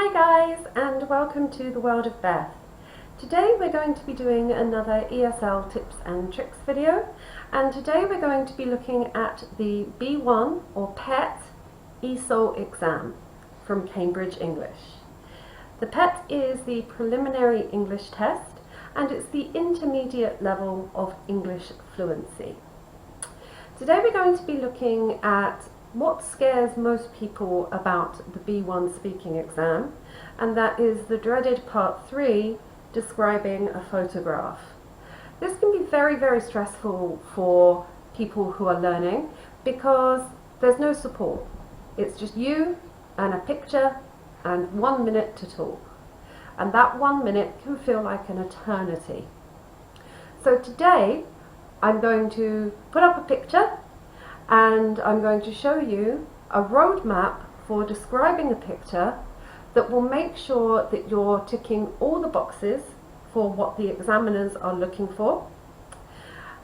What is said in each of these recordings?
Hi guys, and welcome to the world of Beth. Today we're going to be doing another ESL tips and tricks video, and today we're going to be looking at the B1 or PET ESOL exam from Cambridge English. The PET is the preliminary English test, and it's the intermediate level of English fluency. Today we're going to be looking at what scares most people about the B1 speaking exam, and that is the dreaded part 3, describing a photograph. This can be very stressful for people who are learning because there's no support. It's just you and a picture and 1 minute to talk, and that 1 minute can feel like an eternity. So today I'm going to put up a picture and I'm going to show you a roadmap for describing a picture that will make sure that you're ticking all the boxes for what the examiners are looking for.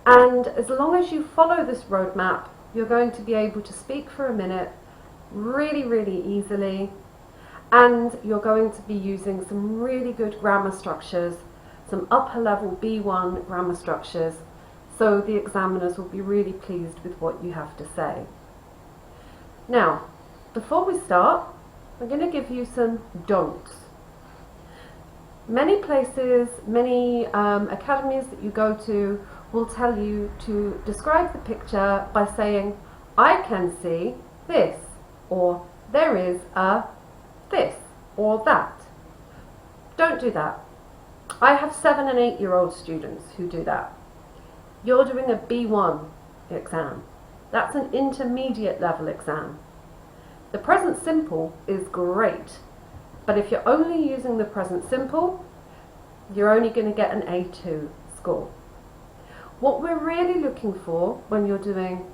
And as long as you follow this roadmap, you're going to be able to speak for a minute really easily, and you're going to be using some really good grammar structures, some upper level B1 grammar structures, so the examiners will be really pleased with what you have to say. Now, before we start, I'm going to give you some don'ts. Many places, many academies that you go to will tell you to describe the picture by saying, I can see this, or there is a this, or that. Don't do that. I have 7- and 8-year-old students who do that. You're doing a B1 exam. That's an intermediate level exam. The present simple is great, but if you're only using the present simple, you're only going to get an A2 score. What we're really looking for when you're doing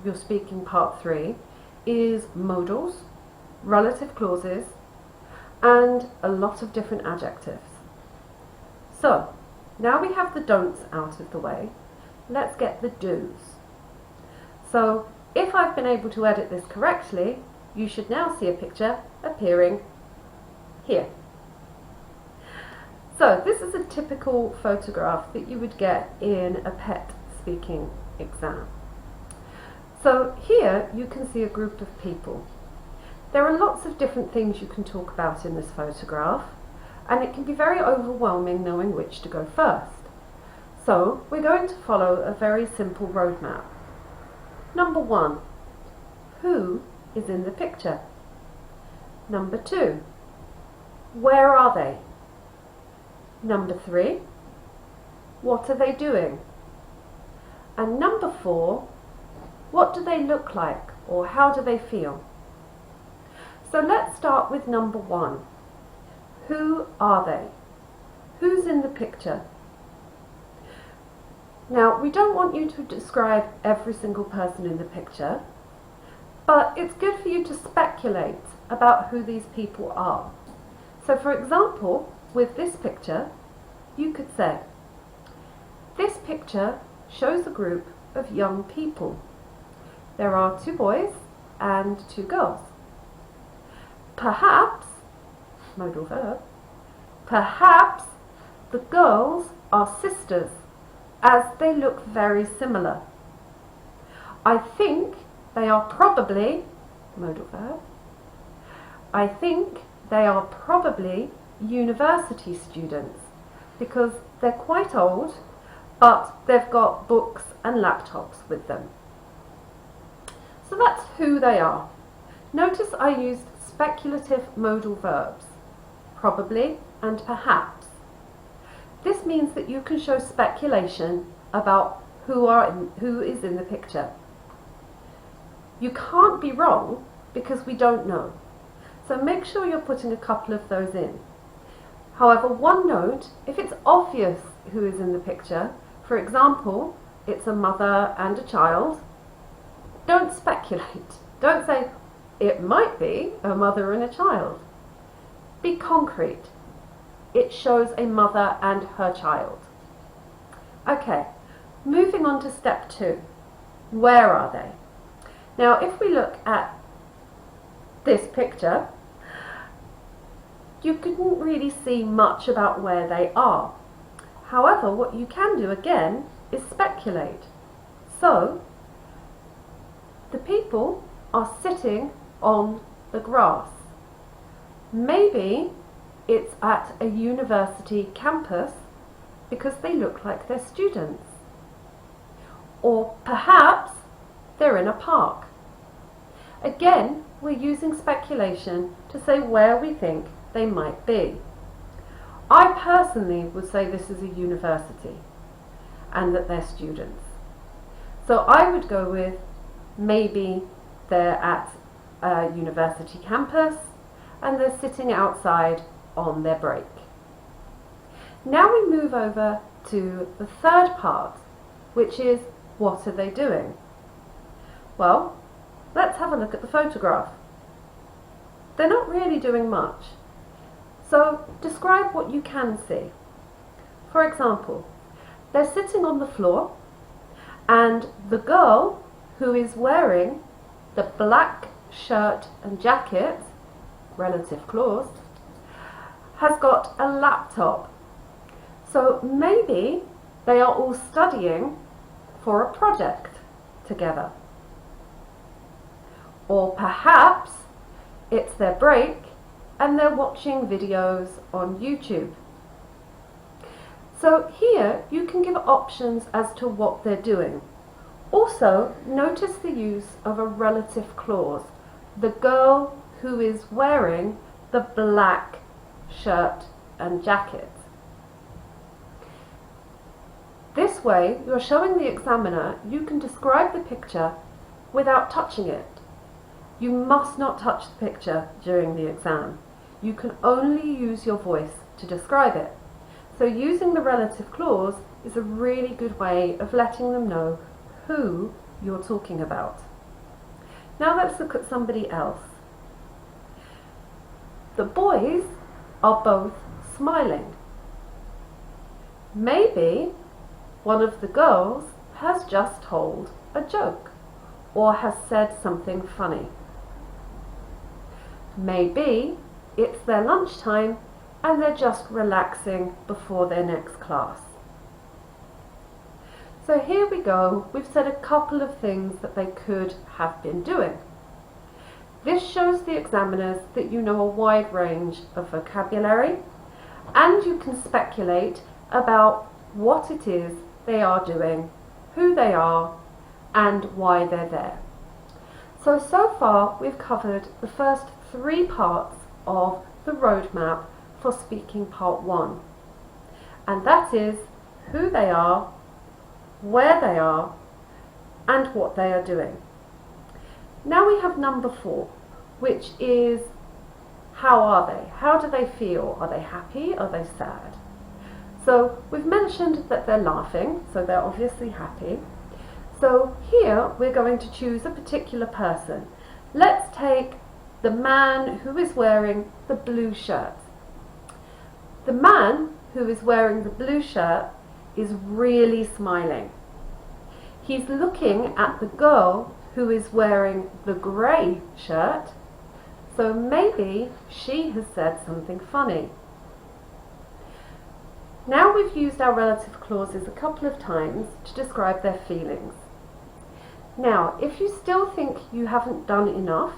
your speaking part 3 is modals, relative clauses, and a lot of different adjectives. So, now we have the don'ts out of the way, let's get the do's. So, if I've been able to edit this correctly, you should now see a picture appearing here. So, this is a typical photograph that you would get in a PET speaking exam. So, here you can see a group of people. There are lots of different things you can talk about in this photograph, and it can be very overwhelming knowing which to go first. So, we're going to follow a very simple roadmap. Number 1, who is in the picture? Number 2, where are they? Number 3, what are they doing? And number 4, what do they look like, or how do they feel? So let's start with number 1. Who are they? Who's in the picture? Now, we don't want you to describe every single person in the picture, but it's good for you to speculate about who these people are. So, for example, with this picture, you could say, this picture shows a group of young people. There are 2 boys and 2 girls. Perhaps, modal verb, perhaps the girls are sisters, as they look very similar. I think they are probably, modal verb, I think they are probably university students because they're quite old, but they've got books and laptops with them. So that's who they are. Notice I used speculative modal verbs, probably and perhaps. This means that you can show speculation about who is in the picture. You can't be wrong because we don't know. So make sure you're putting a couple of those in. However, one note, if it's obvious who is in the picture, for example, it's a mother and a child, don't speculate. Don't say, it might be a mother and a child. Be concrete. It shows a mother and her child. Okay, moving on to step 2. Where are they? Now, if we look at this picture, you couldn't really see much about where they are. However, what you can do again is speculate. So, the people are sitting on the grass. Maybe it's at a university campus because they look like they're students. Or perhaps they're in a park. Again, we're using speculation to say where we think they might be. I personally would say this is a university and that they're students. So I would go with maybe they're at a university campus and they're sitting outside on their break. Now we move over to the third part, which is what are they doing? Well, let's have a look at the photograph. They're not really doing much. So describe what you can see. For example, they're sitting on the floor and the girl who is wearing the black shirt and jacket, relative clause, has got a laptop. So maybe they are all studying for a project together. Or perhaps it's their break and they're watching videos on YouTube. So here you can give options as to what they're doing. Also, notice the use of a relative clause. The girl who is wearing the black shirt and jacket. This way, you're showing the examiner you can describe the picture without touching it. You must not touch the picture during the exam. You can only use your voice to describe it. So using the relative clause is a really good way of letting them know who you're talking about. Now let's look at somebody else. The boys are both smiling. Maybe one of the girls has just told a joke or has said something funny. Maybe it's their lunchtime and they're just relaxing before their next class. So here we go, we've said a couple of things that they could have been doing. This shows the examiners that you know a wide range of vocabulary and you can speculate about what it is they are doing, who they are, and why they're there. So far we've covered the first 3 parts of the roadmap for speaking part 1. And that is who they are, where they are, and what they are doing. Now we have number 4, which is how are they? How do they feel? Are they happy? Are they sad? So we've mentioned that they're laughing, so they're obviously happy. So here we're going to choose a particular person. Let's take the man who is wearing the blue shirt. The man who is wearing the blue shirt is really smiling. He's looking at the girl who is wearing the grey shirt, so maybe she has said something funny. Now we've used our relative clauses a couple of times to describe their feelings. Now, if you still think you haven't done enough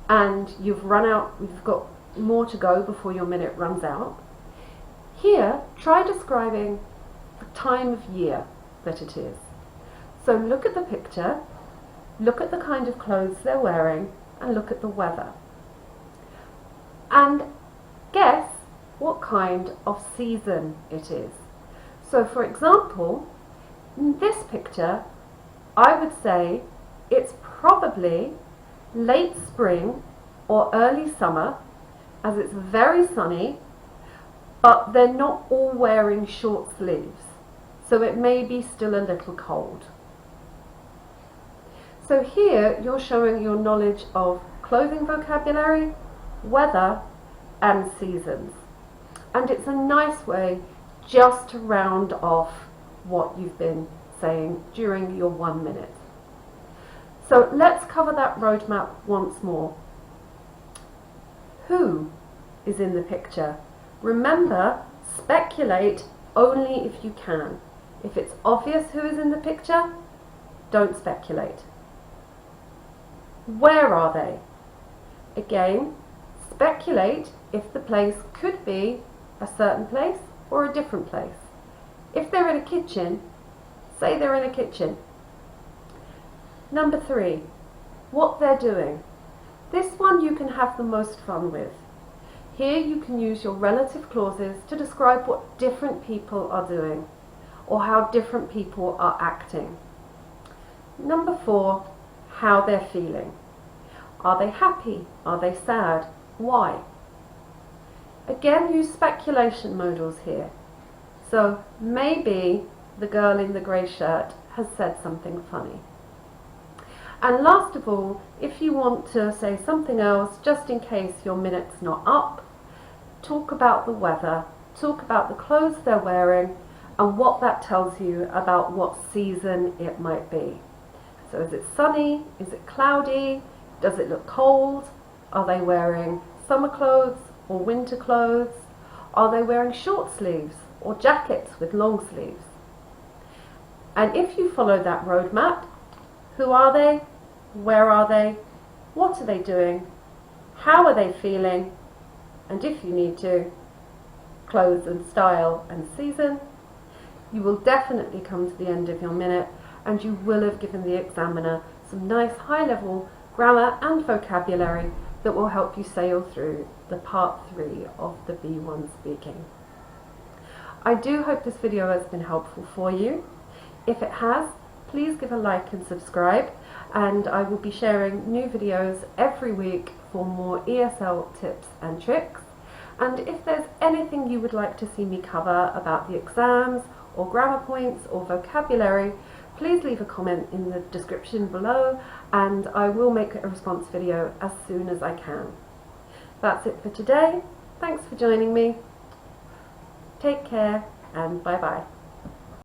and you've got more to go before your minute runs out, here try describing the time of year that it is. So look at the picture, look at the kind of clothes they're wearing, and look at the weather. And guess what kind of season it is. So for example, in this picture, I would say it's probably late spring or early summer, as it's very sunny, but they're not all wearing short sleeves, so it may be still a little cold. So here you're showing your knowledge of clothing vocabulary, weather, and seasons. And it's a nice way just to round off what you've been saying during your 1 minute. So let's cover that roadmap once more. Who? is in the picture. Remember, speculate only if you can. If it's obvious who is in the picture, don't speculate. Where are they? Again, speculate if the place could be a certain place or a different place. If they're in a kitchen, say they're in a kitchen. Number 3, what they're doing. This one you can have the most fun with. Here you can use your relative clauses to describe what different people are doing or how different people are acting. Number 4, how they're feeling. Are they happy? Are they sad? Why? Again, use speculation modals here. So maybe the girl in the grey shirt has said something funny. And last of all, if you want to say something else, just in case your minute's not up, talk about the weather, talk about the clothes they're wearing, and what that tells you about what season it might be. So is it sunny? Is it cloudy? Does it look cold? Are they wearing summer clothes or winter clothes? Are they wearing short sleeves or jackets with long sleeves? And if you follow that roadmap, who are they? Where are they? What are they doing? How are they feeling? And if you need to, clothes and style and season, you will definitely come to the end of your minute and you will have given the examiner some nice high-level grammar and vocabulary that will help you sail through the part 3 of the B1 speaking. I do hope this video has been helpful for you. If it has, please give a like and subscribe, and I will be sharing new videos every week for more ESL tips and tricks. And if there's anything you would like to see me cover about the exams or grammar points or vocabulary, please leave a comment in the description below and I will make a response video as soon as I can. That's it for today. Thanks for joining me. Take care and bye bye.